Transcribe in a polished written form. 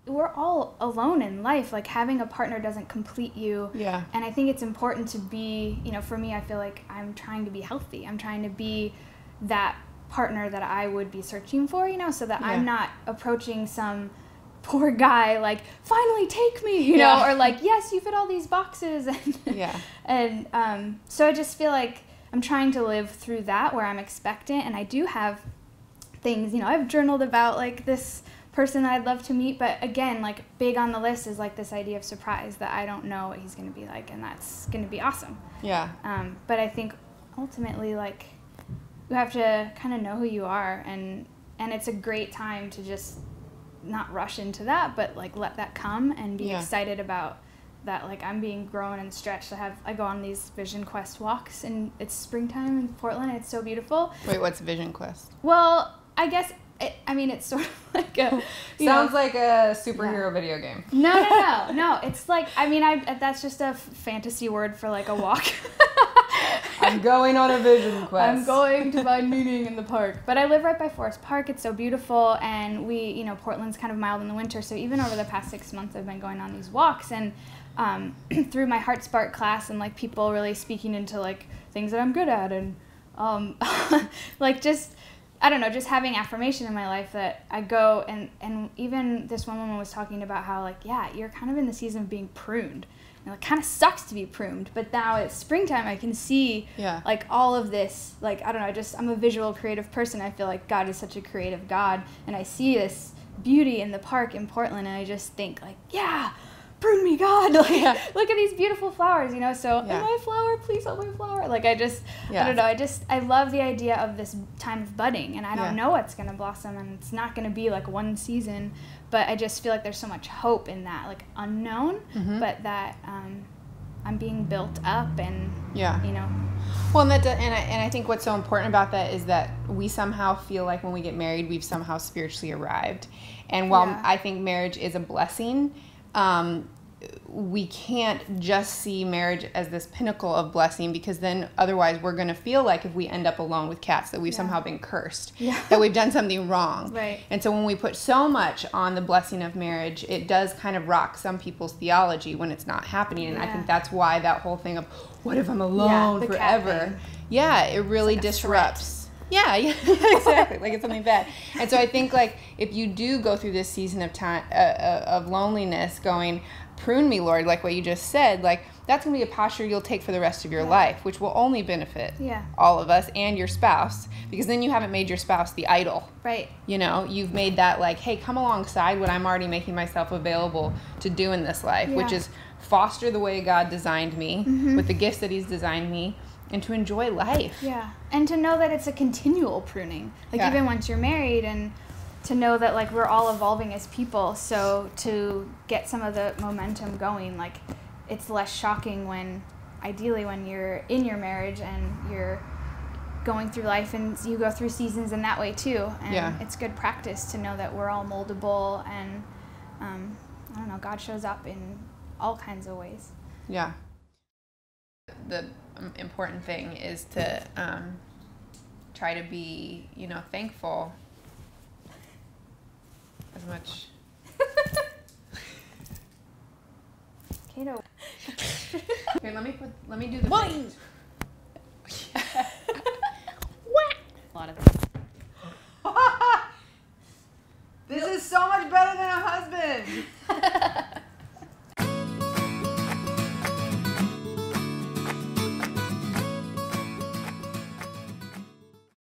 we're all alone in life. Like, having a partner doesn't complete you. Yeah. And I think it's important to be, for me, I feel like I'm trying to be healthy. I'm trying to be that partner that I would be searching for, so that I'm not approaching some poor guy like, finally take me, or like, yes, you fit all these boxes. And so I just feel like I'm trying to live through that, where I'm expectant, and I do have things, I've journaled about like this person that I'd love to meet, but again, like, big on the list is like this idea of surprise, that I don't know what he's going to be like, and that's going to be awesome. Yeah. But I think ultimately, like, you have to kind of know who you are, and it's a great time to just not rush into that, but like let that come and be excited about that. Like, I'm being grown and stretched. I go on these Vision Quest walks, and it's springtime in Portland, and it's so beautiful. Wait, what's Vision Quest? Well, I guess it's sort of like a sounds like a superhero video game. No. It's like, that's just a fantasy word for like a walk. I'm going on a vision quest. I'm going to find meaning in the park. But I live right by Forest Park. It's so beautiful, and Portland's kind of mild in the winter, so even over the past 6 months I've been going on these walks, and through my Heart Spark class, and like people really speaking into like things that I'm good at, and like, just, I don't know, just having affirmation in my life that I go, and even this one woman was talking about how, like, you're kind of in the season of being pruned. It kind of sucks to be pruned, but now it's springtime. I can see like all of this, like, I don't know, I'm a visual creative person. I feel like God is such a creative God, and I see this beauty in the park in Portland, and I just think like, prune me, God. Like, look at these beautiful flowers, so am I a flower? Please help my flower. Like, I don't know, I love the idea of this time of budding, and I don't know what's going to blossom, and it's not going to be like one season, but I just feel like there's so much hope in that, like, unknown, but that I'm being built up, and well, and I think what's so important about that is that we somehow feel like when we get married, we've somehow spiritually arrived. And while I think marriage is a blessing, we can't just see marriage as this pinnacle of blessing, because then otherwise we're going to feel like, if we end up alone with cats, that we've somehow been cursed, that we've done something wrong. Right. And so when we put so much on the blessing of marriage, it does kind of rock some people's theology when it's not happening. And I think that's why that whole thing of, what if I'm alone forever? It really like disrupts. Yeah, exactly. Like, it's something bad. And so I think, like, if you do go through this season of time of loneliness, going, prune me, Lord, like what you just said, like, that's going to be a posture you'll take for the rest of your life, which will only benefit all of us and your spouse, because then you haven't made your spouse the idol. Right. You've made that, like, hey, come alongside what I'm already making myself available to do in this life, which is foster the way God designed me, with the gifts that He's designed me, and to enjoy life. Yeah. And to know that it's a continual pruning. Like, even once you're married, and to know that, like, we're all evolving as people. So to get some of the momentum going, like, it's less shocking when you're in your marriage and you're going through life, and you go through seasons in that way too. And it's good practice to know that we're all moldable, and I don't know, God shows up in all kinds of ways. Yeah. The important thing is to try to be, thankful as much. Kato. Here, let me do the What? A lot of